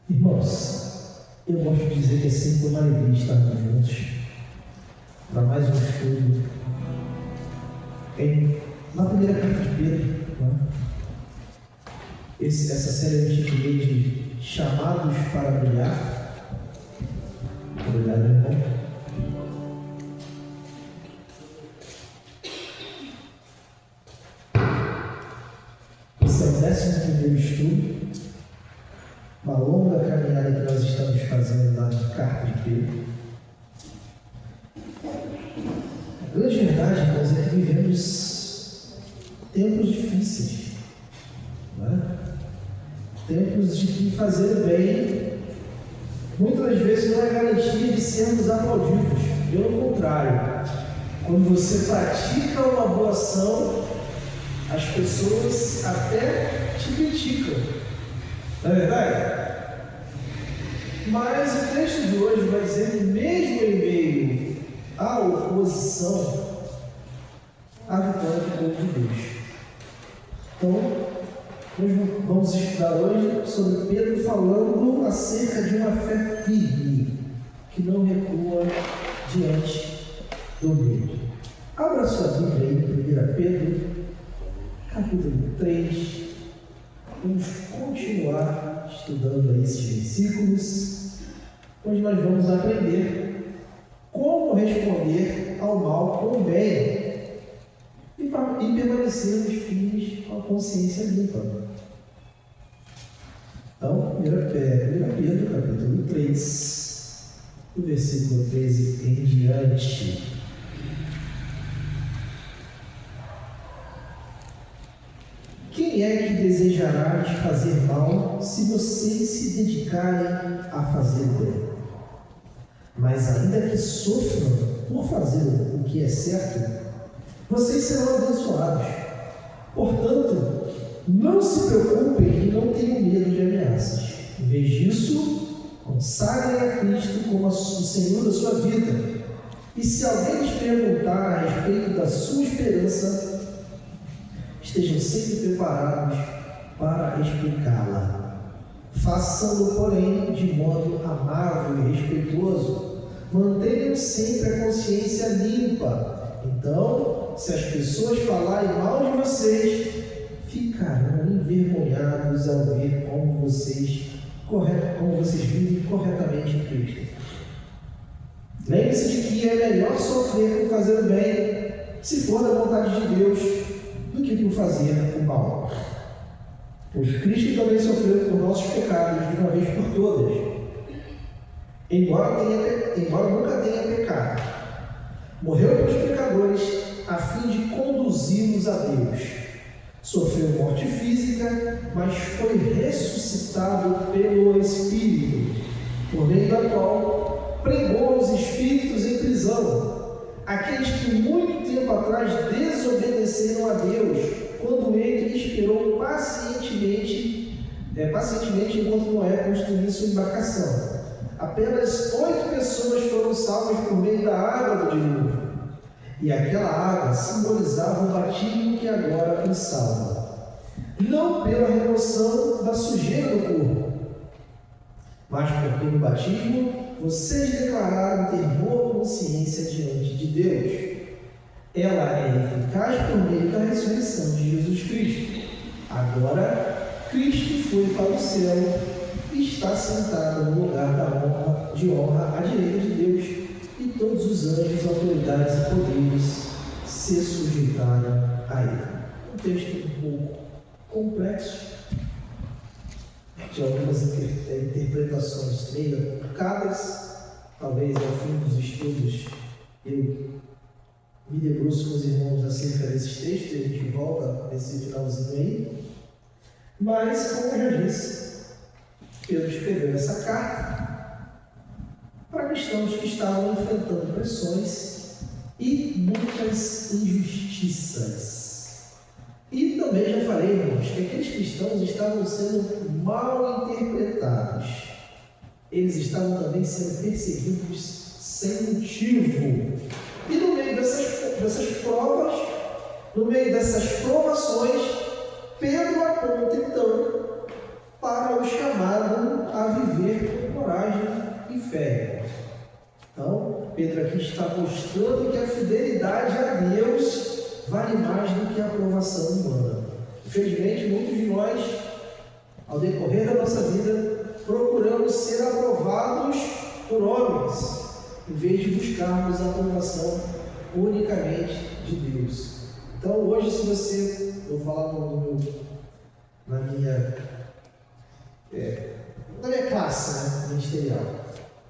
Irmãos, eu gosto de dizer que é sempre uma alegria estarmos juntos para mais um estudo na primeira carta de Pedro, né? Essa série eu intitulei de Chamados para Brilhar. Obrigado, irmão. Esse é o 11º estudo, uma longa caminhada que nós estamos fazendo na carta de Pedro. A grande verdade, irmãos, é que vivemos tempos difíceis, né? Tempos de que fazer o bem muitas vezes não é garantia de sermos aplaudidos. Pelo contrário, quando você pratica uma boa ação, as pessoas até te criticam. Não é verdade? Mas o texto de hoje vai dizer que mesmo em meio à oposição, a vitória do povo de Deus. Então, nós vamos estudar hoje sobre Pedro falando acerca de uma fé firme, que não recua diante do medo. Abra sua Bíblia aí, 1 Pedro, capítulo 3. Vamos continuar estudando esses versículos, onde nós vamos aprender como responder ao mal com o bem e permanecermos firmes com a consciência limpa. Então, 1 Pedro, capítulo 3, do versículo 13 em diante. Quem é que desejará te fazer mal se vocês se dedicarem a fazer o bem? Mas ainda que sofram por fazer o que é certo, vocês serão abençoados. Portanto, não se preocupem e não tenham medo de ameaças. Em vez disso, consagrem a Cristo como o Senhor da sua vida. E se alguém lhes perguntar a respeito da sua esperança, estejam sempre preparados para explicá-la. Façam-no, porém, de modo amável e respeitoso. Mantenham sempre a consciência limpa. Então, se as pessoas falarem mal de vocês, ficarão envergonhados ao ver como vocês vivem corretamente em Cristo. Lembre-se de que é melhor sofrer por fazer o bem, se for da vontade de Deus, do que por fazer o mal. Pois Cristo também sofreu por nossos pecados de uma vez por todas, embora nunca tenha pecado. Morreu pelos pecadores a fim de conduzi-los a Deus. Sofreu morte física, mas foi ressuscitado pelo Espírito, por meio da qual pregou os espíritos em prisão, aqueles que muito tempo atrás desobedeceram a Deus, quando ele esperou pacientemente enquanto Noé construía sua embarcação. Apenas 8 pessoas foram salvas por meio da água do dilúvio, e aquela água simbolizava o batismo que agora nos salva, não pela remoção da sujeira do corpo, mas porque no batismo vocês declararam ter boa consciência diante de Deus. Ela é eficaz por meio da ressurreição de Jesus Cristo. Agora, Cristo foi para o céu e está sentado no lugar de honra à direita de Deus, e todos os anjos, autoridades e poderes se sujeitaram a ele. Um texto um pouco complexo, de algumas interpretações meio complicadas. Talvez ao fim dos estudos eu me debruço com os irmãos acerca desses textos, e a gente volta nesse finalzinho aí. Mas, como eu já disse, Pedro escreveu essa carta para cristãos que estavam enfrentando pressões e muitas injustiças. E também já falei, irmãos, que aqueles cristãos estavam sendo mal interpretados. Eles estavam também sendo perseguidos sem motivo. E no meio dessas provas, no meio dessas provações, Pedro aponta então para o chamado a viver coragem e fé. Então, Pedro aqui está mostrando que a fidelidade a Deus vale mais do que a aprovação humana. Infelizmente, muitos de nós, ao decorrer da nossa vida, procuramos ser aprovados por homens, em vez de buscarmos a aprovação unicamente de Deus. Então, hoje, se você, eu vou falar na minha classe, ministerial.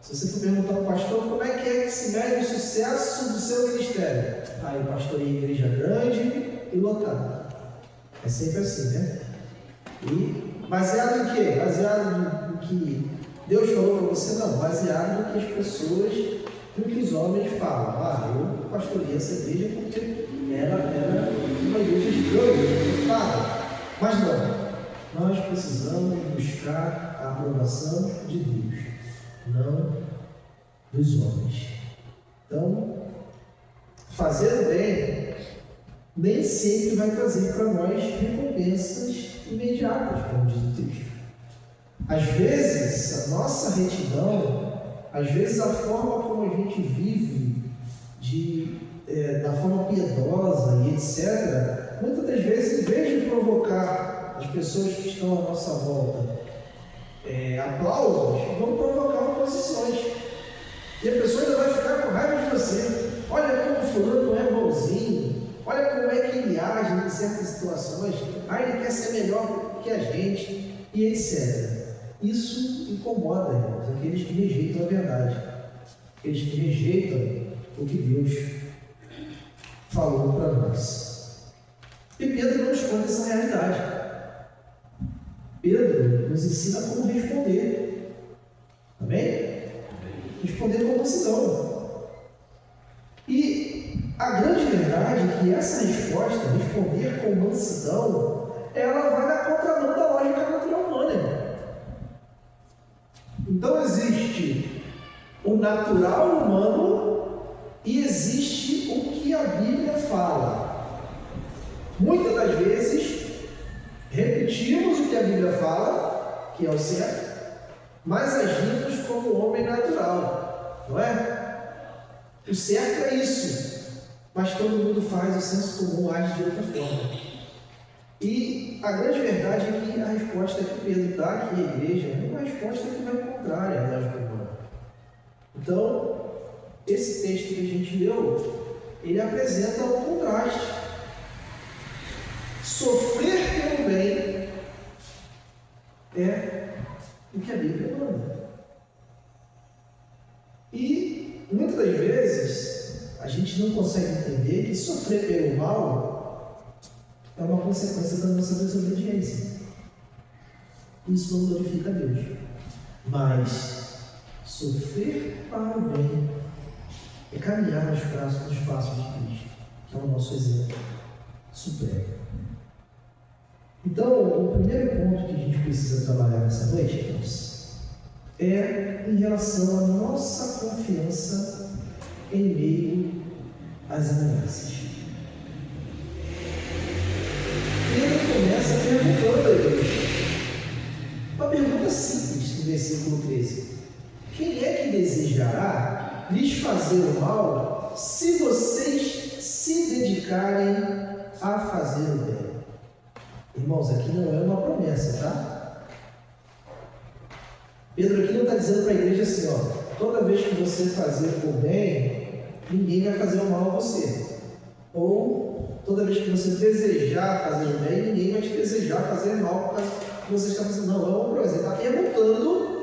Se você for perguntar ao pastor como é que se mede o sucesso do seu ministério, eu pastorei em igreja grande e lotada. É sempre assim, né? E baseado em quê? Baseado no que Deus falou para você? Não, baseado no que as pessoas, no que os homens falam. Eu pastorei essa igreja porque era uma igreja grande, lotada. Mas não, nós precisamos buscar a aprovação de Deus, não dos homens. Então, fazer o bem nem sempre vai trazer para nós recompensas imediatas, como diz o texto. Às vezes, a nossa retidão, às vezes a forma como a gente vive, da forma piedosa e etc., muitas das vezes, em vez de provocar as pessoas que estão à nossa volta aplausos, vão provocar oposições. E a pessoa ainda vai ficar com raiva de você. Olha como fulano é bonzinho, olha como é que ele age em certas situações, ele quer ser melhor que a gente, e etc. Isso incomoda, irmãos, aqueles que rejeitam a verdade, aqueles que rejeitam o que Deus falou para nós. E Pedro não esconde essa realidade. Pedro nos ensina como responder. Amém? Responder com mansidão. E a grande verdade é que essa resposta, responder com mansidão, ela vai na contramão da lógica natural humana, irmão. Então existe o natural humano e existe o que a Bíblia fala. Muitas das vezes repetimos o que a Bíblia fala, que é o certo, mas agimos como homem natural, não é? O certo é isso, mas todo mundo faz, o senso comum age de outra forma. E a grande verdade é que a resposta que Pedro dá aqui à igreja é uma resposta que vai contrária à lógica humana. Então, esse texto que a gente leu, ele apresenta um contraste. Sofrer pelo bem é o que a Bíblia manda. E muitas das vezes a gente não consegue entender que sofrer pelo mal é uma consequência da nossa desobediência. Isso não glorifica a Deus. Mas sofrer para o bem é caminhar nos passos de Cristo, que é o nosso exemplo supremo. Então, o primeiro ponto que a gente precisa trabalhar nessa noite, irmãos, é em relação à nossa confiança em meio às ameaças. Ele começa perguntando a igreja, uma pergunta simples no versículo 13: quem é que desejará lhes fazer o mal se vocês se dedicarem a fazer o bem? Irmãos, aqui não é uma promessa, tá? Pedro aqui não está dizendo para a igreja assim, toda vez que você fazer o bem, ninguém vai fazer o mal a você. Ou toda vez que você desejar fazer o bem, ninguém vai te desejar fazer mal por causa que você está fazendo. Não, é uma promessa. Ele está perguntando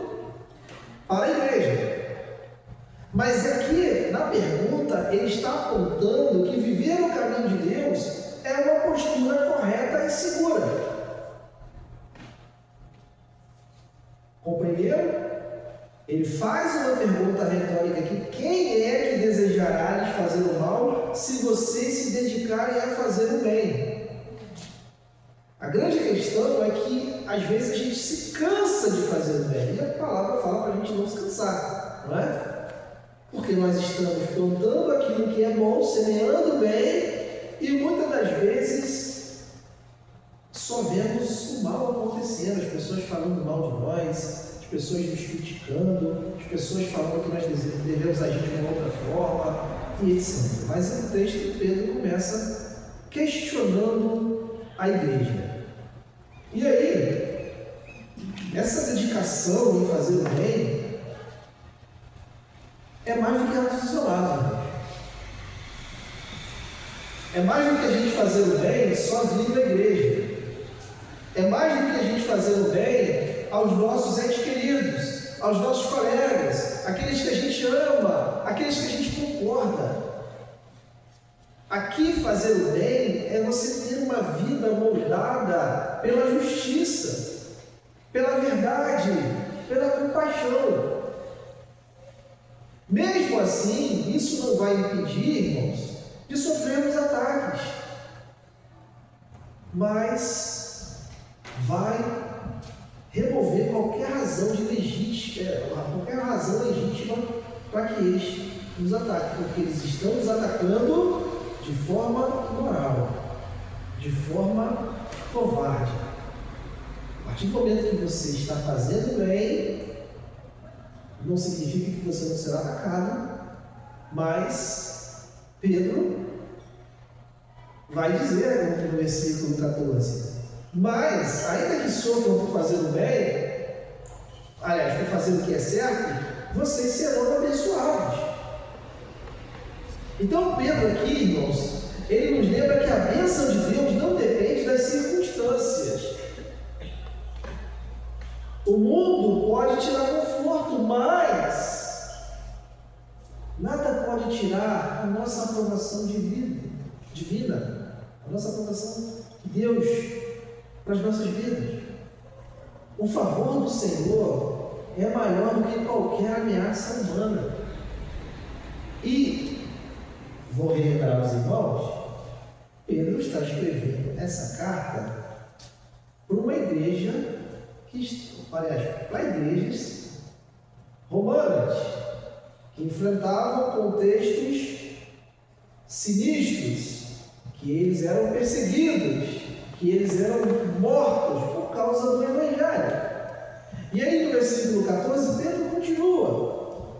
para a igreja. Mas aqui, na pergunta, ele está apontando que viver o caminho de Deus é uma postura correta e segura. Compreenderam? Ele faz uma pergunta retórica aqui: quem é que desejará lhes fazer o mal se vocês se dedicarem a fazer o bem? A grande questão é que às vezes a gente se cansa de fazer o bem, e a palavra fala para a gente não se cansar, não é? Porque nós estamos plantando aquilo que é bom, semeando bem, e muitas das vezes só vemos o mal acontecendo, as pessoas falando mal de nós, as as pessoas nos criticando, as pessoas falando que nós devemos agir de uma outra forma, e etc. Mas no texto, Pedro começa questionando a igreja. E aí, essa dedicação em fazer o bem é mais do que atos isolados. É mais do que a gente fazer o bem sozinho na igreja. É mais do que a gente fazer o bem aos nossos entes queridos, aos nossos colegas, aqueles que a gente ama, aqueles que a gente concorda. Aqui fazer o bem é você ter uma vida moldada pela justiça, pela verdade, pela compaixão. Mesmo assim, isso não vai impedir, irmãos, de sofrermos ataques, mas vai remover qualquer razão legítima para que eles nos ataquem, porque eles estão nos atacando de forma imoral, de forma covarde. A partir do momento que você está fazendo bem, não significa que você não será atacado, mas Pedro vai dizer no versículo 14: mas, ainda que sofram por fazer o bem, aliás, por fazer o que é certo, vocês serão abençoados. Então Pedro aqui, irmãos, ele nos lembra que a bênção de Deus não depende das circunstâncias. O mundo pode tirar conforto, mas nada pode tirar a nossa aprovação divina, a nossa aprovação de Deus para as nossas vidas. O favor do Senhor é maior do que qualquer ameaça humana. E vou relembrar aos irmãos, Pedro está escrevendo essa carta para uma igreja para igrejas romanas, que enfrentavam contextos sinistros, que eles eram perseguidos, que eles eram mortos por causa do Evangelho. E aí no versículo 14, Pedro continua: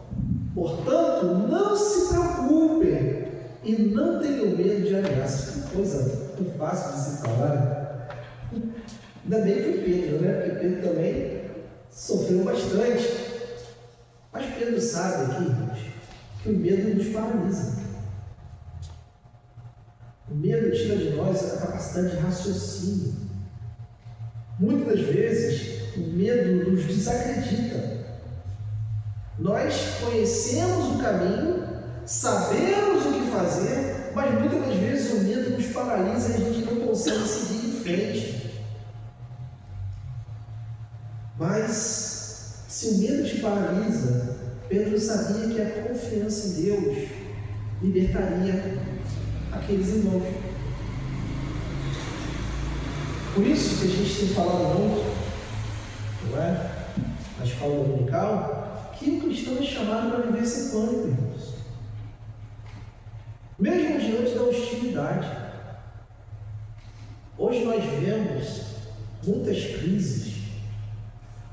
portanto, não se preocupem e não tenham medo de ameaças. Que coisa muito fácil de se falar. Ainda bem que foi Pedro, né? Porque Pedro também sofreu bastante. Mas Pedro sabe aqui, irmãos, que o medo nos paralisa. O medo tira de nós a capacidade de raciocínio. Muitas vezes, o medo nos desacredita. Nós conhecemos o caminho, sabemos o que fazer, mas muitas das vezes o medo nos paralisa e a gente não consegue seguir em frente. Mas, se o medo te paralisa, Pedro sabia que a confiança em Deus libertaria aqueles irmãos. Por isso que a gente tem falado muito, não é? Na escola dominical, que o cristão é chamado para viver sem pânico, irmãos. Mesmo diante da hostilidade. Hoje nós vemos muitas crises.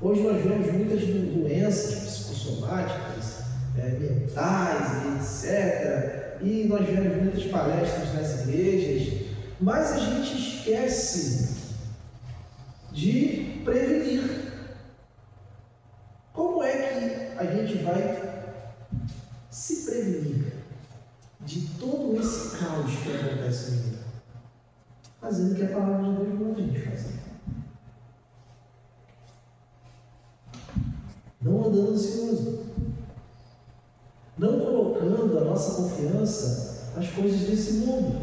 Hoje nós vemos muitas doenças psicossomáticas, mentais, etc. E nós vemos muitas palestras nas igrejas, mas a gente esquece de prevenir. Como é que a gente vai se prevenir de todo esse caos que acontece no mundo? Fazendo o que a palavra de Deus manda a gente fazer. Não andando ansioso. Não colocando a nossa confiança nas coisas desse mundo.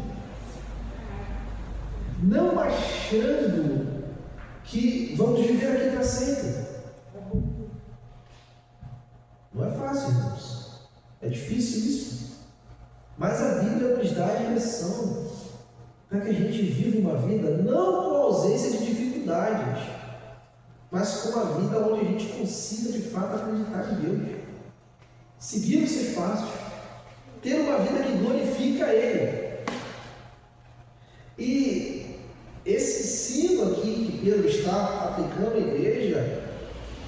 Não achando que vamos viver aqui para sempre. Não é fácil, irmãos. É difícil isso. Mas a Bíblia nos dá a direção para que a gente viva uma vida não com ausência de dificuldades, mas com uma vida onde a gente consiga de fato acreditar em Deus, seguir os seus passos, ter uma vida que glorifica a Ele. E esse ensino aqui que Pedro está aplicando à igreja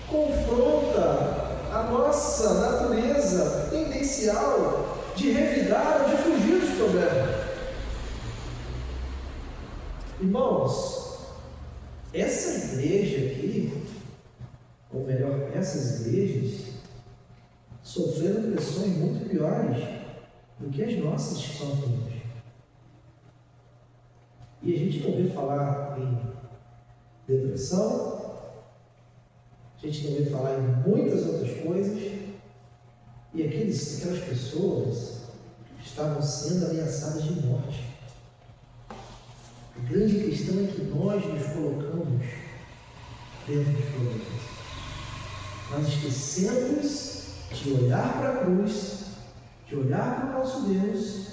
confronta contra a nossa natureza tendencial de revidar ou de fugir dos problemas. Irmãos, essa igreja aqui, ou melhor, essas igrejas, sofreram pressões muito piores do que as nossas sofremos. E a gente não ouviu falar em depressão, a gente não ouviu falar em muitas outras coisas, e aquelas pessoas estavam sendo ameaçadas de morte. A grande questão é que nós nos colocamos dentro dos problemas. Nós esquecemos de olhar para a cruz, de olhar para o nosso Deus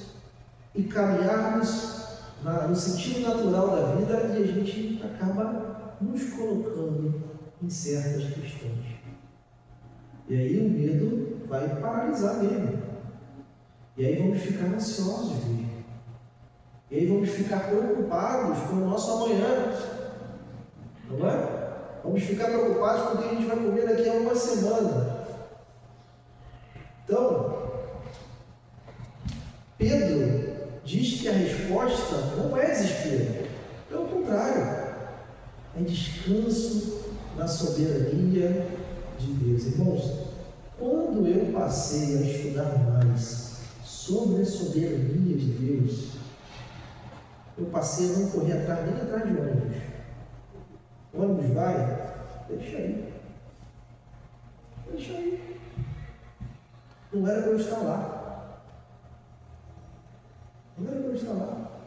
e caminharmos no sentido natural da vida, e a gente acaba nos colocando em certas questões. E aí o medo vai paralisar mesmo. E aí vamos ficar ansiosos mesmo. E aí vamos ficar preocupados com o nosso amanhã. Não é? Vamos ficar preocupados com o que a gente vai comer daqui a uma semana. Então, Pedro diz que a resposta não é desespero. Pelo contrário, é descanso na soberania de Deus. Irmãos, quando eu passei a estudar mais sobre a soberania de Deus, eu passei a não correr atrás, nem atrás de ônibus. O ônibus vai, deixa aí. Deixa aí. Não era para eu estar lá. Não era para eu estar lá.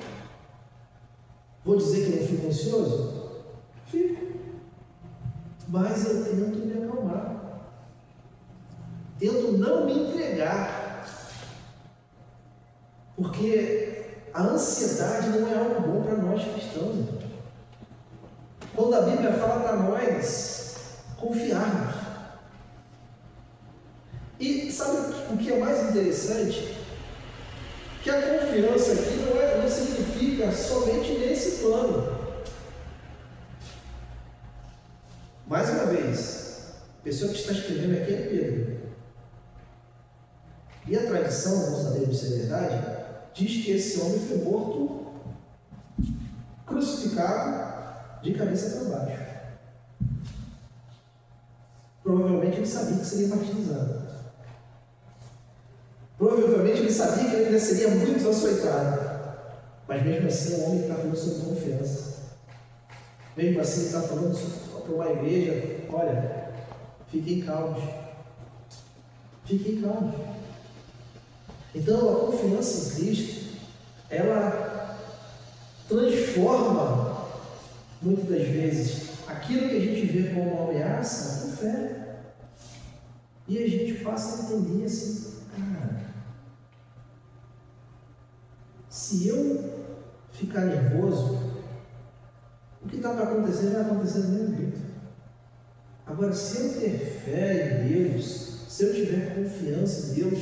Vou dizer que eu não fico ansioso? Fico. Mas eu tento me acalmar. Tento não me entregar. Porque a ansiedade não é algo bom para nós cristãos. Quando a Bíblia fala para nós confiarmos. E sabe o que é mais interessante? Que a confiança aqui não significa somente nesse plano. Mais uma vez, a pessoa que está escrevendo aqui é Pedro. E a tradição, não sabemos se é verdade, diz que esse homem foi morto, crucificado, de cabeça para baixo. Provavelmente ele sabia que seria martirizado. Provavelmente ele sabia que ele ainda seria muito açoitado. Mas mesmo assim, o homem está falando sobre confiança. Mesmo assim, ele está falando para uma igreja: olha, fiquem calmos. Fiquem calmos. Então, a confiança em Cristo, ela transforma, muitas das vezes, aquilo que a gente vê como uma ameaça, em fé. E a gente passa a entender assim: cara, se eu ficar nervoso, o que está para acontecer vai acontecer do mesmo jeito. Agora, se eu ter fé em Deus, se eu tiver confiança em Deus,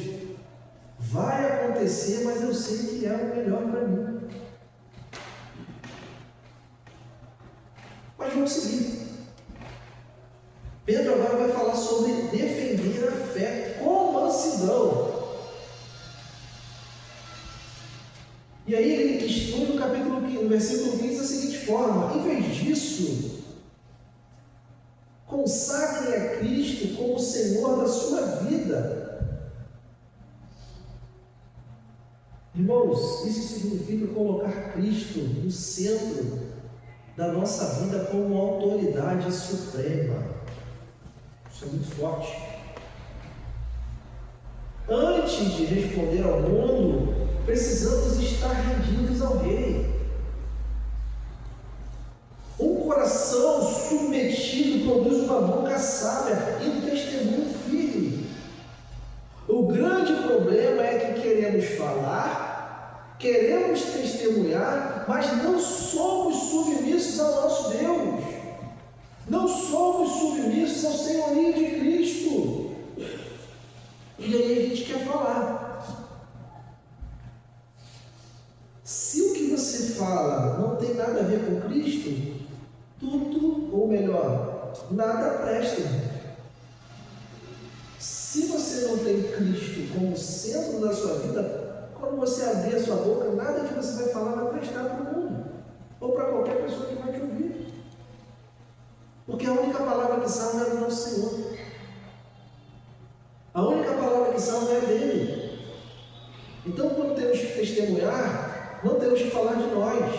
vai acontecer, mas eu sei que é o melhor para mim. Mas vamos seguir. Pedro agora vai falar sobre defender a fé com mansidão. E aí ele expõe no capítulo 15, no versículo 15, da seguinte forma: em vez disso, consagrem a Cristo como Senhor da sua vida. Irmãos, isso significa colocar Cristo no centro da nossa vida como autoridade suprema. Isso é muito forte. Antes de responder ao mundo, precisamos estar rendidos ao Rei. Um coração submetido produz uma boca sábia e um testemunho firme. O grande problema é que queremos falar, queremos testemunhar, mas não somos submissos ao nosso Deus. Não somos submissos ao senhorio de Cristo. E aí a gente quer falar. Se o que você fala não tem nada a ver com Cristo, tudo, ou melhor, nada presta. como centro da sua vida, quando você abrir a sua boca, nada que você vai falar vai prestar para o mundo, ou para qualquer pessoa que vai te ouvir. Porque a única palavra que salva é do nosso Senhor. A única palavra que salva é dele. Então, quando temos que testemunhar, não temos que falar de nós,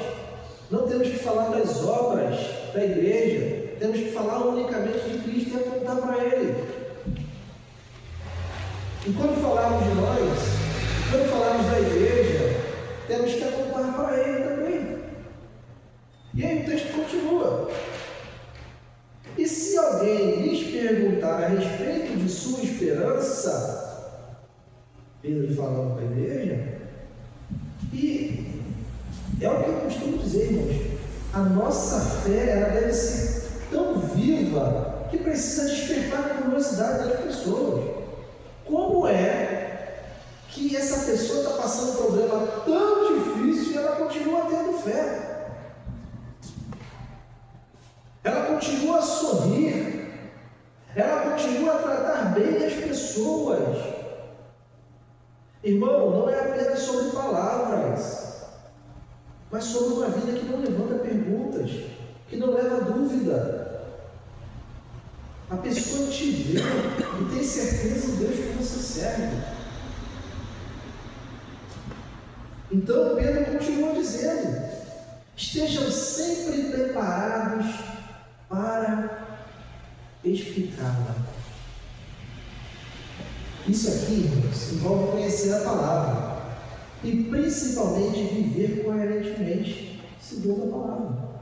não temos que falar das obras da igreja, temos que falar unicamente de Cristo e apontar para Ele. E quando falarmos de nós, quando falarmos da igreja, temos que apontar para Ele também. E aí o texto continua. E se alguém lhes perguntar a respeito de sua esperança, Pedro falando para a igreja, e é o que eu costumo dizer, irmãos, a nossa fé ela deve ser tão viva que precisa despertar a curiosidade das pessoas. Como é que essa pessoa está passando um problema tão difícil e ela continua tendo fé? Ela continua a sorrir, ela continua a tratar bem as pessoas. Irmão, não é apenas sobre palavras, mas sobre uma vida que não levanta perguntas, que não leva dúvida. A pessoa te vê e tem certeza em Deus que você serve. Então Pedro continua dizendo: estejam sempre preparados para explicá-la. Isso aqui, irmãos, envolve conhecer a palavra e principalmente viver coerentemente segundo a palavra.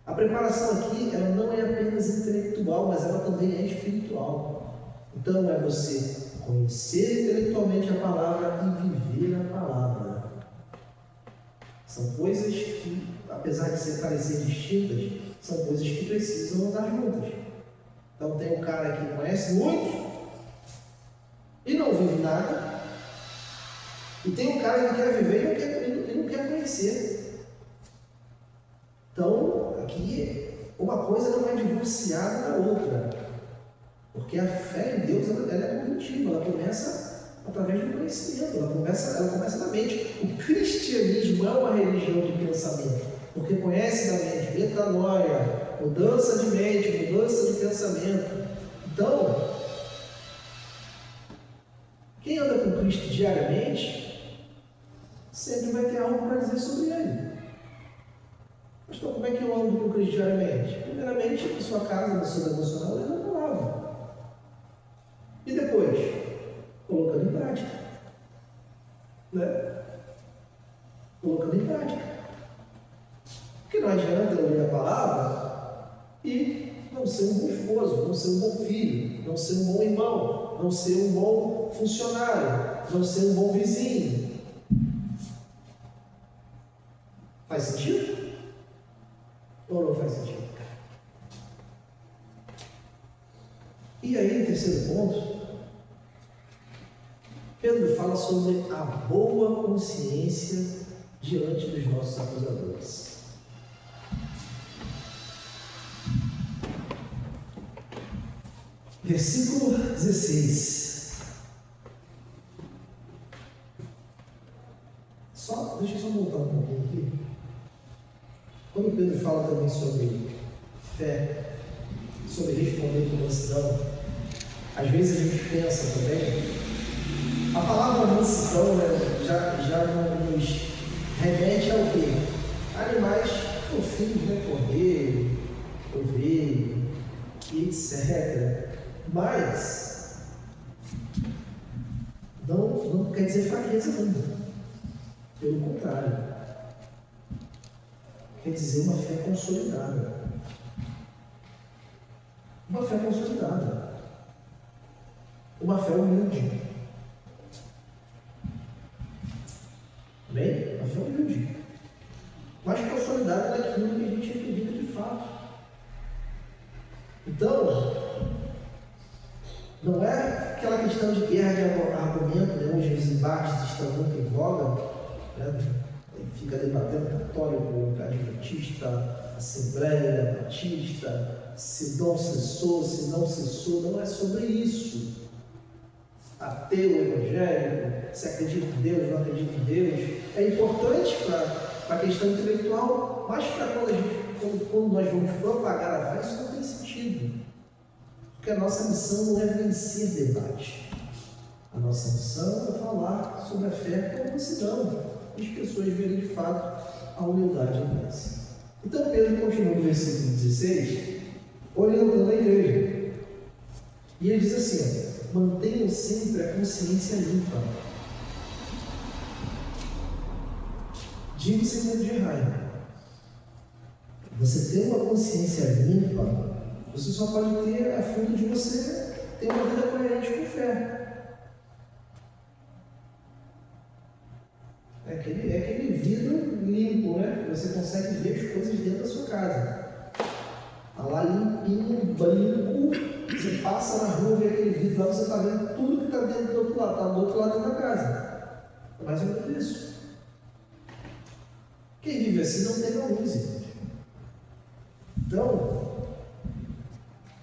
A preparação aqui, ela não é apenas intelectual, mas ela também é espiritual. Então é você conhecer intelectualmente a palavra e viver a palavra. São coisas que, apesar de parecer distintas, são coisas que precisam andar juntas. Então tem um cara que conhece muito e não vive nada, e tem um cara que quer viver e não quer conhecer. Então aqui uma coisa não é divorciada da outra, porque a fé em Deus ela é cognitiva, ela começa através do conhecimento, ela começa na mente. O cristianismo é uma religião de pensamento, porque conhece da mente, metanoia, mudança de mente, mudança de pensamento. Então, quem anda com Cristo diariamente, sempre vai ter algo para dizer sobre Ele. Mas então, como é que eu ando com Cristo diariamente? Primeiramente, na sua casa, no seu devocional, lendo a palavra. E depois, colocando em prática. Né? Colocando em prática. Porque não adianta eu ler a palavra e não ser um bom esposo, não ser um bom filho, não ser um bom irmão, não ser um bom funcionário, não ser um bom vizinho. Faz sentido? Ou não faz sentido? E aí, em terceiro ponto, Pedro fala sobre a boa consciência diante dos nossos acusadores. Versículo 16. Deixa eu só voltar um pouquinho aqui. Quando Pedro fala também sobre fé, sobre responder com mansidão, às vezes a gente pensa também, a palavra mansidão, né, já nos remete ao quê? Animais fofinhos, né? Cordeiro, ovelha, etc. Mas não quer dizer fraqueza não. Pelo contrário, quer dizer uma fé consolidada. Uma fé consolidada. Uma fé humilde. Amém? Uma fé humilde. Mas consolidada naquilo que a gente acredita de fato. Então, não é aquela questão de guerra de argumento, né? Hoje os embates estão muito em voga, né? Fica debatendo católico, adventista, assembleia, batista, se não cessou, não é sobre isso. ateu, evangélico, se acredita em Deus, não acredita em Deus. É importante para a questão intelectual, mas para quando nós vamos propagar a fé, isso não tem sentido. Porque a nossa missão não é vencer debate. A nossa missão é falar sobre a fé como mansidão, e as pessoas verem de fato a humildade em nós. Então Pedro continua no versículo 16, orientando a igreja. E ele diz assim: mantenham sempre a consciência limpa. Digo sem medo de errar. Você ter uma consciência limpa, você só pode ter a fundo de você ter uma vida coerente com fé. É aquele vidro limpo, né? Que você consegue ver as coisas dentro da sua casa. Está lá limpinho, branco. Você passa na rua, vê aquele vidro lá, você está vendo tudo que está dentro do outro lado. Está do outro lado da casa. É mais ou menos isso. Quem vive assim não tem a luz. Então,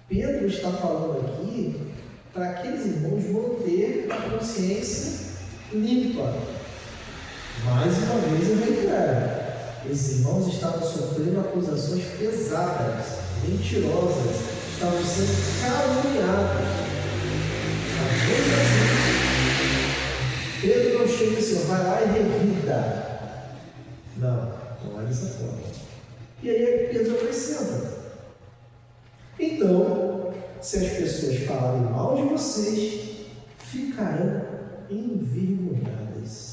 Pedro está falando aqui para aqueles irmãos manter a consciência limpa. Mais uma vez eu reitero, esses irmãos estavam sofrendo acusações pesadas, mentirosas, estavam sendo caluniados. Pedro não chega assim, vai lá e revida. Não é dessa forma. E aí Pedro acrescenta: então, se as pessoas falarem mal de vocês, ficarão envergonhadas.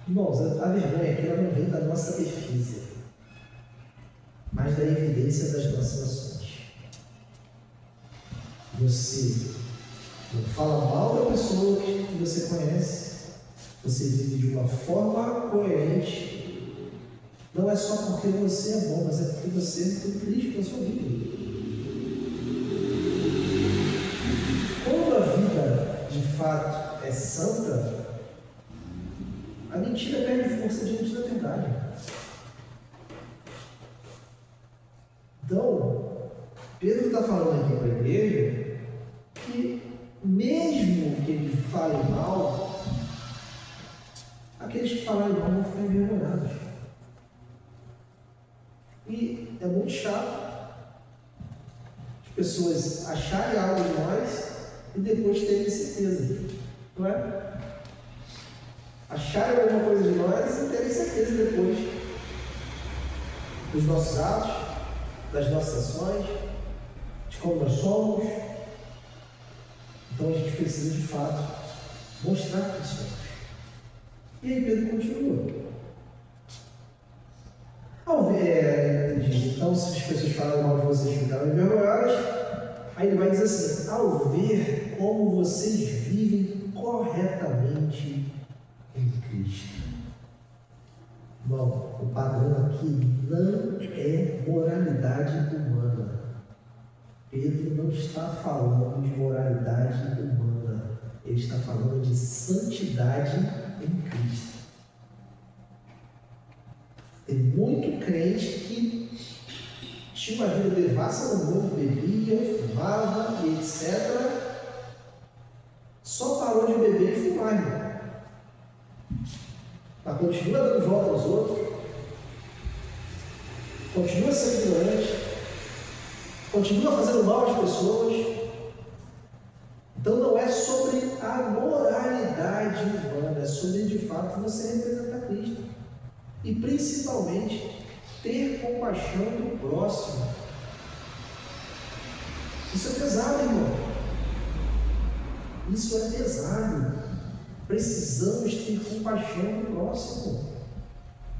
Irmãos, a vergonha aqui ela não vem da nossa defesa, mas da evidência das nossas ações. Você não fala mal da pessoa que você conhece, você vive de uma forma coerente. Não é só porque você é bom, mas é porque você tem Cristo na sua vida. Quando a vida de fato é santa, a mentira perde força diante da verdade. Então, Pedro está falando aqui para a igreja que, mesmo que ele fale mal, aqueles que falarem mal vão ficar envergonhados. E é muito chato as pessoas acharem algo de nós e depois terem certeza, não é? Acharem alguma coisa de nós e terem certeza depois dos nossos atos, das nossas ações, de como nós somos. Então a gente precisa de fato mostrar que somos. E aí Pedro continua. Ao ver, ele diz, então se as pessoas falarem mal de vocês ficarem envergonhadas, aí ele vai dizer assim: ao ver como vocês vivem corretamente em Cristo. Bom, o padrão aqui não é moralidade humana. Pedro não está falando de moralidade humana. Ele está falando de santidade em Cristo. Tem muito crente que tinha uma vida devassa no mundo, bebia, fumava e etc. Só parou de beber e fumar, irmão. Mas continua dando volta aos outros, continua sendo ignorante, continua fazendo mal às pessoas. Então não é sobre a moralidade humana, é sobre de fato você representar Cristo. E principalmente ter compaixão do próximo. Isso é pesado, irmão. Isso é pesado. Precisamos ter compaixão do próximo.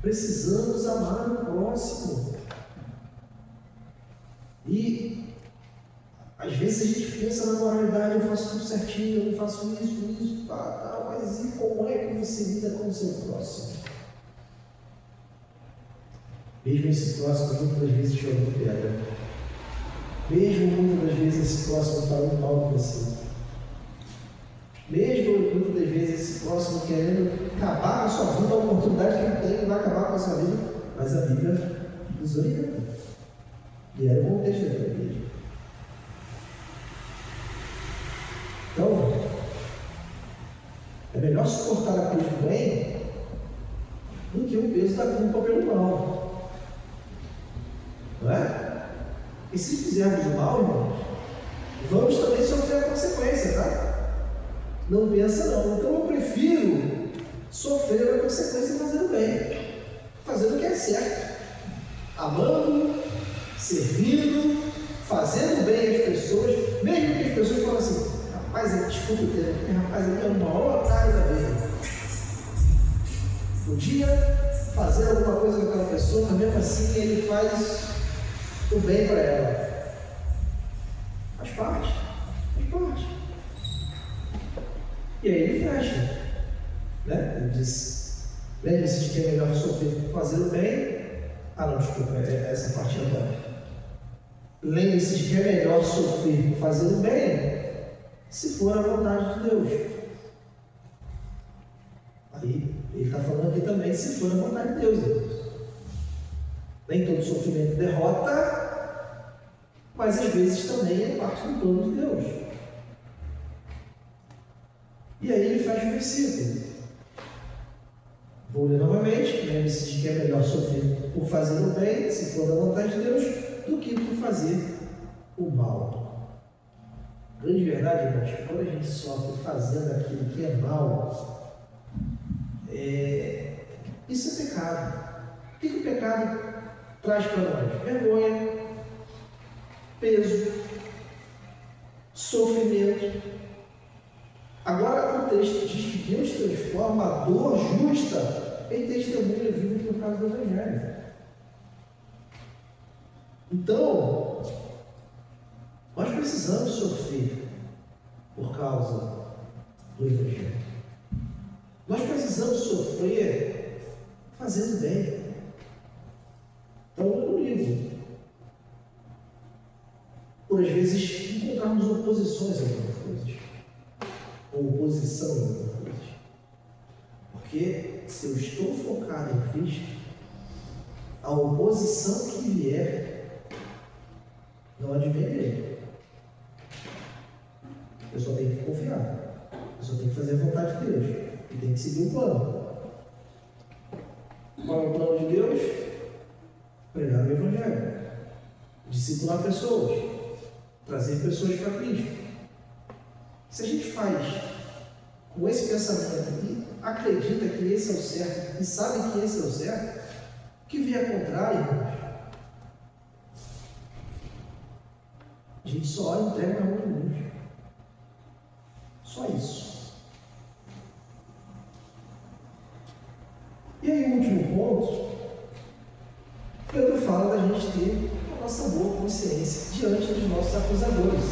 Precisamos amar o próximo. E às vezes a gente pensa na moralidade: eu faço tudo certinho, eu não faço isso, mas e como é que você lida com o seu próximo? Mesmo esse próximo muitas das vezes jogando pedra. Mesmo muitas das vezes esse próximo falando mal de você. Mesmo muitas das vezes esse próximo querendo acabar com a sua vida, a oportunidade que ele tem vai acabar com a sua vida, mas a Bíblia nos orienta. E era o contexto da igreja. suportar a cruz do bem do que o peso da culpa pelo mal. Não é? E se fizermos o mal, irmãos, vamos também sofrer a consequência, tá? Não pensa não. Então eu prefiro sofrer a consequência fazendo bem, fazendo o que é certo, amando, servindo, fazendo bem às pessoas, mesmo que as pessoas falem assim: rapaz, desculpa o termo, rapaz, ele é o maior otário da vida. Podia fazer alguma coisa com aquela pessoa, mas mesmo assim ele faz o bem para ela. Faz parte. E aí ele fecha, né? Ele diz: lembre-se de que é melhor sofrer por fazer o bem. Não, desculpa, essa parte agora. Lembre-se de que é melhor sofrer por fazer o bem, se for a vontade de Deus. Aí ele está falando aqui também, se for a vontade de Deus. Nem todo sofrimento derrota, mas às vezes também é parte do plano de Deus. E aí ele faz o versículo. Vou ler novamente. Lembre-se de que é melhor sofrer por fazer o bem, se for da vontade de Deus, do que por fazer o mal. Grande verdade, irmãos, quando a gente sofre fazendo aquilo que é mal, isso é pecado. O que o pecado traz para nós? Vergonha, peso, sofrimento. Agora o texto diz que Deus transforma a dor justa em testemunha viva por causa do Evangelho. Então, nós precisamos sofrer por causa do Evangelho. Nós precisamos sofrer fazendo bem. Então, eu não ligo por às vezes encontrarmos oposições a algumas coisas, ou oposição a algumas coisas. Porque se eu estou focado em Cristo, a oposição que vier não advém dele. Eu só tenho que confiar, eu só tenho que fazer a vontade de Deus e tenho que seguir o plano. Qual é o plano de Deus? Pregar o Evangelho, discipular pessoas, trazer pessoas para Cristo. Se a gente faz com esse pensamento e acredita que esse é o certo e sabe que esse é o certo, o que vier contrário, irmãos, a gente só olha e entrega na mão de Deus. Só isso. E aí, o último ponto, Pedro fala da gente ter a nossa boa consciência diante dos nossos acusadores.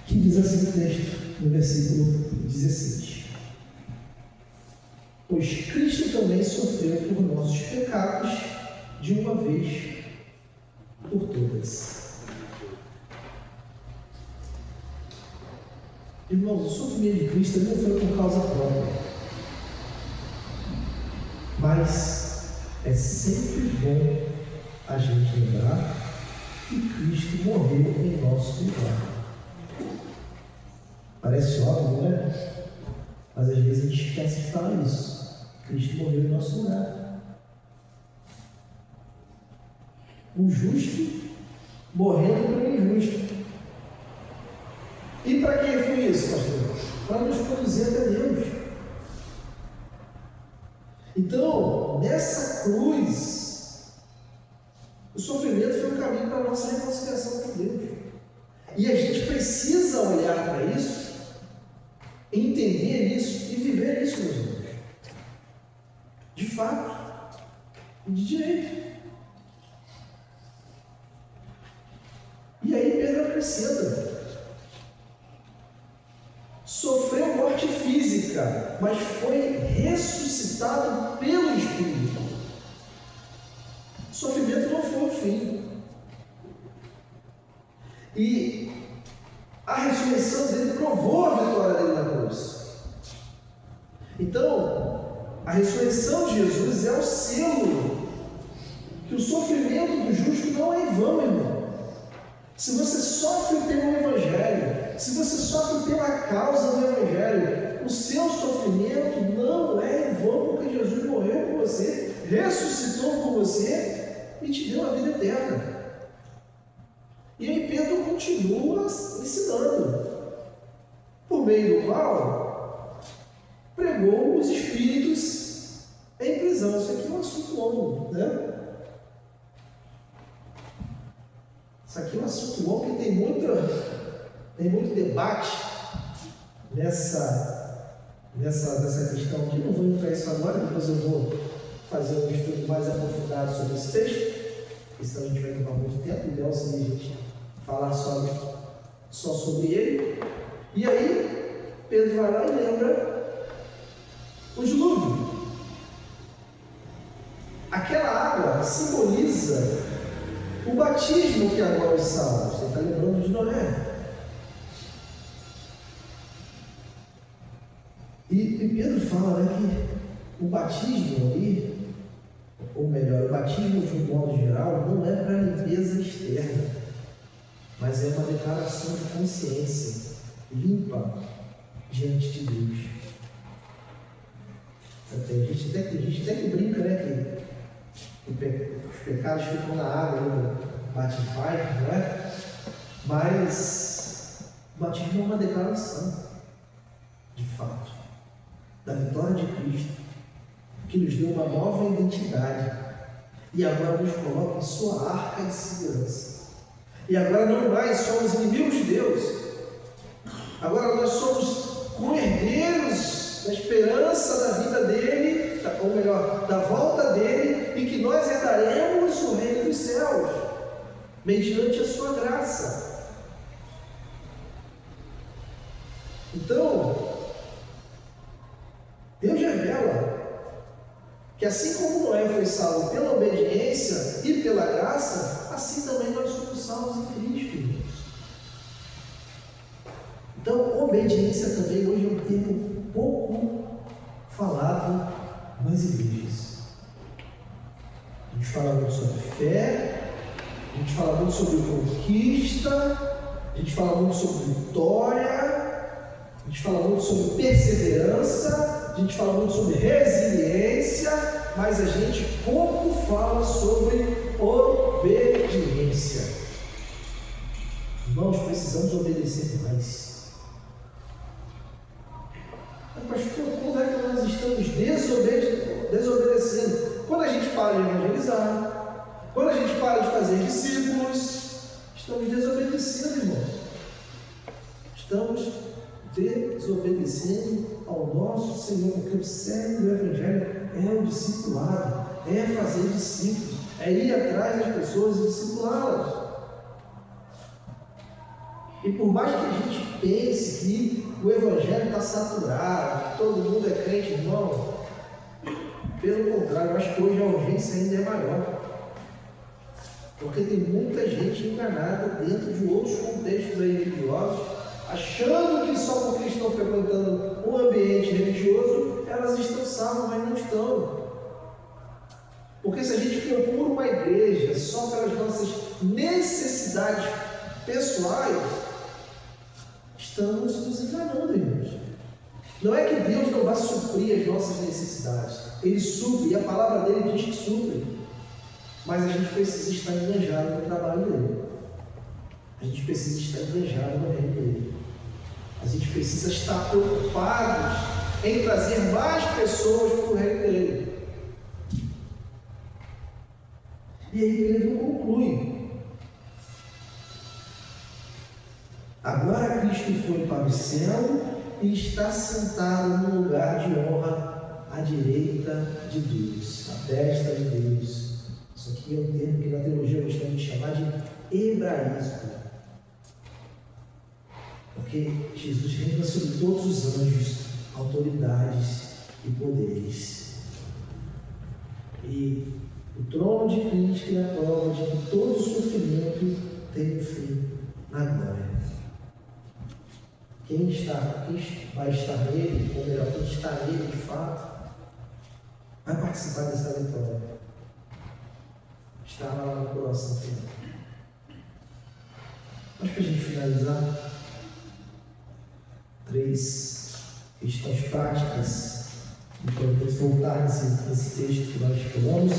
Que diz assim o texto, no versículo 16: pois Cristo também sofreu por nossos pecados de uma vez por todas. Irmãos, o sofrimento de Cristo não foi por causa própria, mas é sempre bom a gente lembrar que Cristo morreu em nosso lugar. Parece óbvio, né? Mas às vezes a gente esquece de falar isso. Cristo morreu em nosso lugar. O justo morrendo pelo injusto. E para que foi isso, pastor? Para nos conduzir até Deus. Então, nessa cruz, o sofrimento foi um caminho para a nossa reconciliação com Deus. E a gente precisa olhar para isso, entender isso e viver isso, meus irmãos. De fato e de direito. E aí Pedro acrescenta: sofreu morte física, mas foi ressuscitado pelo Espírito. O sofrimento não foi o fim. E a ressurreição dele provou a vitória dele na cruz. Então, a ressurreição de Jesus é o selo que o sofrimento do justo não é em vão, irmão. Se você sofre pelo Evangelho, se você sofre pela causa do Evangelho, o seu sofrimento não é em vão, porque Jesus morreu por você, ressuscitou por você e te deu a vida eterna. E aí Pedro continua ensinando, por meio do qual pregou os espíritos em prisão. Isso aqui é um assunto longo, né? Isso aqui é um assunto longo que tem muito debate nessa questão aqui. Não vou entrar nisso agora, depois eu vou fazer um estudo mais aprofundado sobre esse texto, porque senão a gente vai tomar muito tempo, o ideal seria a gente falar só sobre ele. E aí, Pedro vai lá e lembra o dilúvio. Aquela água simboliza o batismo que agora os salvos. Você está lembrando de Noé. E Pedro fala, né, que o batismo ali, ou melhor, o batismo de um modo geral, não é para limpeza externa, mas é uma declaração de consciência limpa diante de Deus. Tem gente até que brinca, né, que os pecados ficam na água, no batifai, não é? Mas o batismo é uma declaração, de fato, da vitória de Cristo, que nos deu uma nova identidade e agora nos coloca em sua arca de segurança. E agora não mais somos inimigos de Deus, agora nós somos co-herdeiros da esperança da vida dele, ou melhor, da volta dele, e que nós herdaremos o reino dos céus, mediante a sua graça. Então, Deus revela que assim como Noé foi salvo pela obediência e pela graça, assim também nós somos salvos em Cristo, irmãos. Então, obediência também hoje é um termo pouco falado nas igrejas. A gente fala muito sobre fé, a gente fala muito sobre conquista, a gente fala muito sobre vitória, a gente fala muito sobre perseverança, a gente fala muito sobre resiliência, mas a gente pouco fala sobre obediência. Irmãos, precisamos obedecer mais. Mas como é que nós estamos desobedecendo? Quando a gente para de evangelizar, quando a gente para de fazer discípulos, estamos desobedecendo, irmãos. Estamos desobedecendo ao nosso Senhor, porque o cerne do Evangelho é o discipulado, é fazer discípulos, é ir atrás das pessoas e discipulá-las. E por mais que a gente pense que o Evangelho está saturado, que todo mundo é crente, irmão, pelo contrário, eu acho que hoje a urgência ainda é maior. Porque tem muita gente enganada dentro de outros contextos aí religiosos, achando que só porque estão frequentando um ambiente religioso, elas estão salvas, mas não estão. Porque se a gente procura uma igreja só pelas nossas necessidades pessoais, estamos nos enganando, irmãos. Não é que Deus não vai suprir as nossas necessidades. Ele supre, e a palavra dele diz que supre. Mas a gente precisa estar engajado no trabalho dele. A gente precisa estar engajado no reino dele. A gente precisa estar preocupados em trazer mais pessoas para o reino dele. E aí Pedro conclui. Agora Cristo foi para o céu e está sentado no lugar de honra à direita de Deus, à destra de Deus. Isso aqui é um termo que na teologia gostamos de chamar de hebraísmo. Porque Jesus reina sobre todos os anjos, autoridades e poderes. E o trono de Cristo é a prova de que todo sofrimento tem um fim na glória. Quem vai estar nele, ou melhor, quem está nele de fato, vai participar dessa vitória. estava lá no coração final. Mas para a gente finalizar, 3 questões práticas e podemos voltar nesse texto que nós estudamos.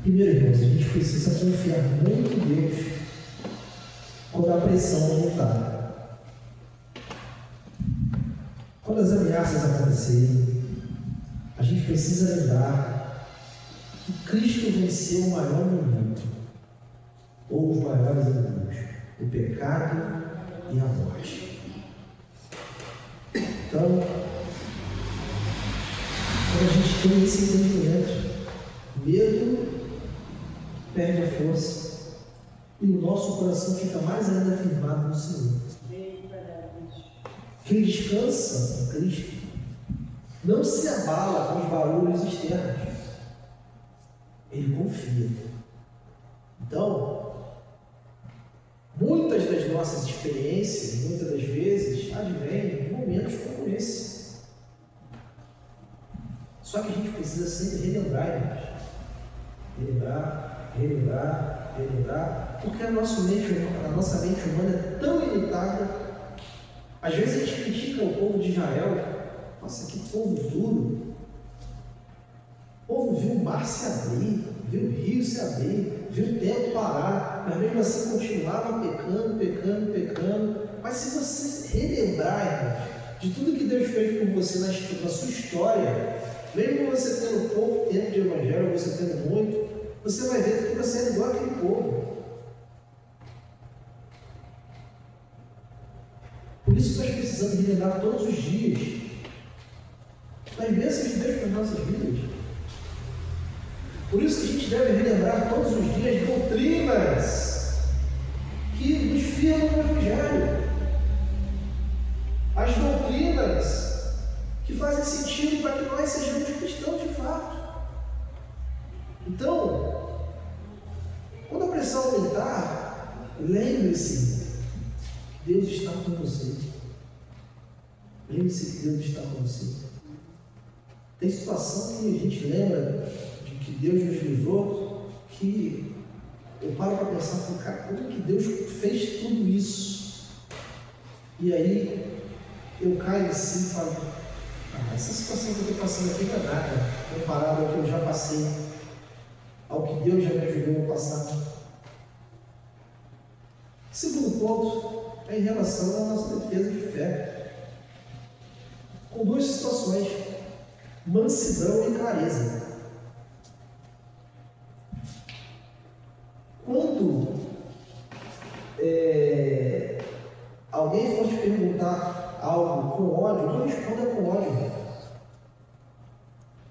Primeiro, irmãos, a gente precisa confiar muito em Deus quando a pressão aumentar. Quando as ameaças acontecerem, a gente precisa lembrar que Cristo venceu o maior inimigo, ou os maiores inimigos, o pecado e a morte. Então, quando a gente tem esse entendimento, medo perde a força e o nosso coração fica mais ainda firmado no Senhor. Quem descansa em Cristo não se abala com os barulhos externos, ele confia. Então, muitas das nossas experiências, muitas das vezes, advêm em momentos como esse. Só que a gente precisa sempre relembrar, irmãos. Relembrar, porque a nossa mente humana é tão limitada. Às vezes a gente critica o povo de Israel. Nossa, que povo duro. O povo viu o mar se abrir, viu o rio se abrir, viu o tempo parar, mas mesmo assim continuava pecando. Mas se você relembrar, irmãos, de tudo que Deus fez por você na sua história, mesmo você tendo pouco tempo de evangelho, você tendo muito, você vai ver que você é igual àquele povo. Por isso nós precisamos relembrar todos os dias das bênçãos de Deus para as nossas vidas. Por isso que a gente deve relembrar todos os dias doutrinas que nos firmam no Evangelho. As doutrinas que fazem sentido para que nós sejamos cristãos de fato. Então, quando a pressão aumentar, lembre-se que Deus está com você. Lembre-se que Deus está com você. Tem situação que a gente lembra de que Deus nos livrou, que eu paro para pensar, cara, como que Deus fez tudo isso? E aí eu caio assim e falo, essa situação que eu estou passando aqui não é nada, comparado ao que eu já passei, ao que Deus já me ajudou a passar. Segundo ponto é em relação à nossa defesa de fé, com 2 situações: mansidão e clareza. Quando alguém for te perguntar algo com ódio, não responda com ódio,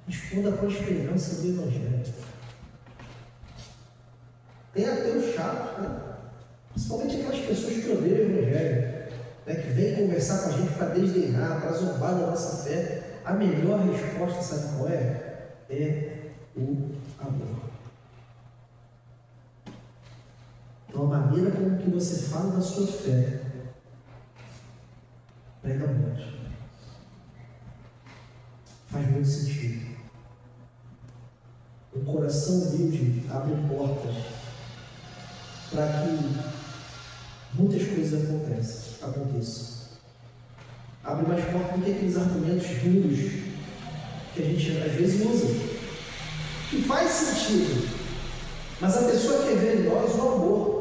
responda com a esperança do Evangelho. Tem até o chato, né? Principalmente aquelas pessoas que odeiam o Evangelho, né? Que vêm conversar com a gente para desdenhar, para zombar da nossa fé. A melhor resposta, sabe qual é? É o amor. Então, a maneira como que você fala da sua fé prega muito. Faz muito sentido. Um coração humilde abre portas para que muitas coisas aconteçam. Abre mais portas do que aqueles argumentos duros que a gente às vezes usa, que faz sentido, mas a pessoa quer ver em nós o amor.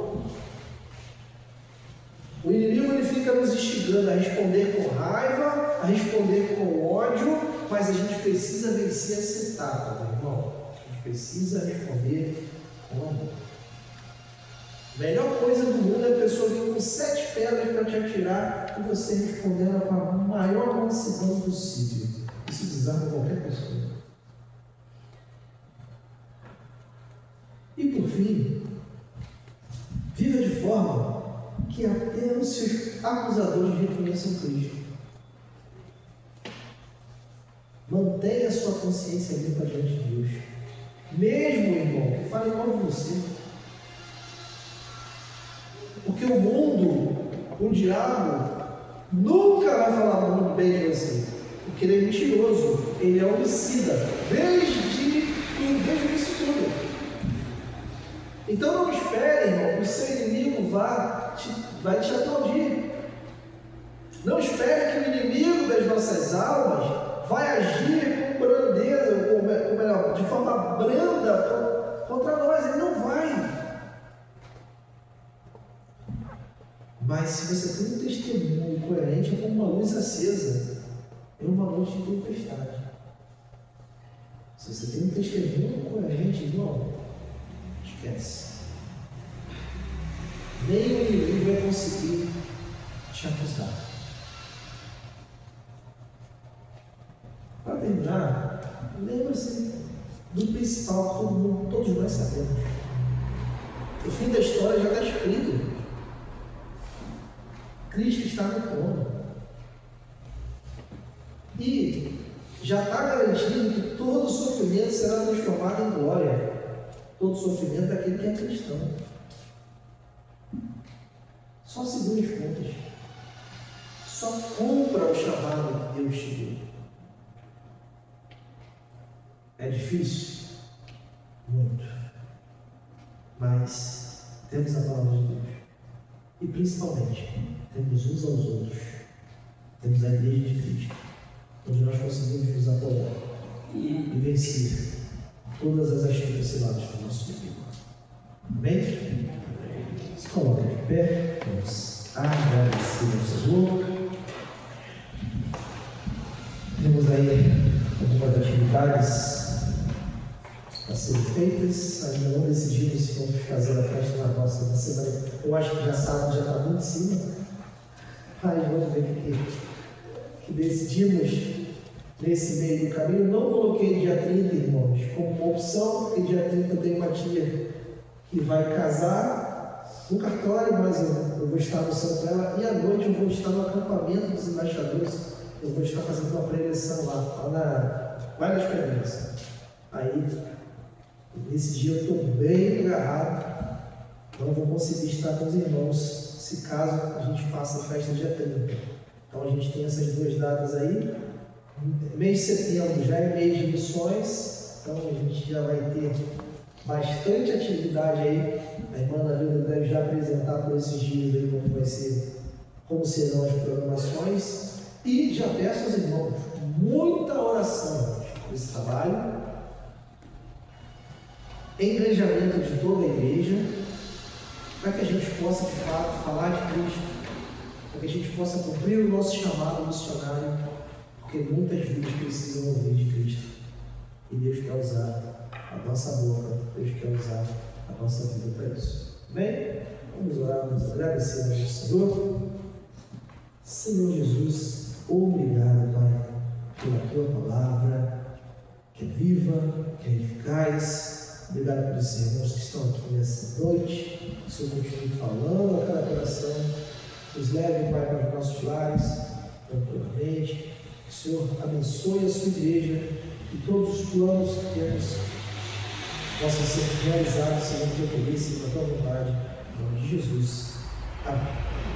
O inimigo ele fica nos instigando a responder com raiva, a responder com ódio, mas a gente precisa vencer essa etapa, meu irmão. A gente precisa responder com amor. A melhor coisa do mundo é a pessoa vir com 7 pedras para te atirar e você responder ela com a maior mansidão possível. Isso desarma qualquer pessoa. E por fim, viva de forma que até os seus acusadores reconheçam Cristo. Mantenha a sua consciência limpa diante de Deus. Mesmo, irmão, que fale mal de você. Porque o mundo, o diabo, nunca vai falar muito bem de você, porque ele é mentiroso, ele é homicida, desde o início de tudo. Então não espere, irmão, que o seu inimigo vai te aplaudir. Não espere que o inimigo das nossas almas vai agir com brandeza, ou melhor, de forma branda contra nós. Ele não vai. Mas se você tem um testemunho coerente, é como uma luz acesa em uma noite de tempestade. Se você tem um testemunho coerente, irmão, esquece. Nem o inimigo vai conseguir te acusar. Para terminar, lembra-se do principal que todos nós sabemos. O fim da história já está escrito. Cristo está no trono. E já está garantido que todo sofrimento será transformado em glória. Todo sofrimento daquele que é cristão. Só segura as contas. Só cumpra o chamado que Deus te deu. É difícil? Muito. Mas temos a palavra de Deus. E principalmente, temos uns aos outros. Temos a igreja de Cristo, onde nós conseguimos nos apoiar e vencer todas as astutas ciladas do nosso inimigo. Amém? Se coloca de pé, vamos agradecer ao Senhor. Temos aí algumas atividades a serem feitas. Ainda não decidimos se vamos fazer a festa na próxima semana. Eu acho que já sábado já está muito em cima. Aí vamos ver o que decidimos nesse meio do caminho. Não coloquei dia 30, irmãos, como uma opção, porque dia 30 eu tenho uma tia que vai casar no cartório, mas eu vou estar no santo dela, e à noite eu vou estar no acampamento dos embaixadores. Eu vou estar fazendo uma preleção lá na Vale da Esperança. Aí, nesse dia eu estou bem agarrado, não vou conseguir estar com os irmãos, se caso a gente faça a festa dia 30. Então a gente tem essas duas datas aí. Mês de setembro já é mês de missões, então a gente já vai ter bastante atividade aí. A irmã Ana Hilda deve já apresentar por esses dias aí como serão as programações. E já peço aos irmãos muita oração por esse trabalho, engajamento de toda a igreja, para que a gente possa de fato falar de Cristo, para que a gente possa cumprir o nosso chamado missionário, porque muitas vidas precisam ouvir de Cristo. E Deus quer usar a nossa boca, Deus quer usar a nossa vida para isso. Bem, vamos orar, vamos agradecer ao Senhor. Senhor Jesus, obrigado, Pai, pela Tua palavra, que é viva, que é eficaz. Obrigado por esses irmãos que estão aqui nessa noite. Que o Senhor continue falando a cada coração. Nos leve, Pai, para os nossos lares, tranquilamente. Que o Senhor abençoe a sua igreja e todos os planos que temos possam ser realizados segundo a tua polícia e a tua vontade. Em nome de Jesus. Amém.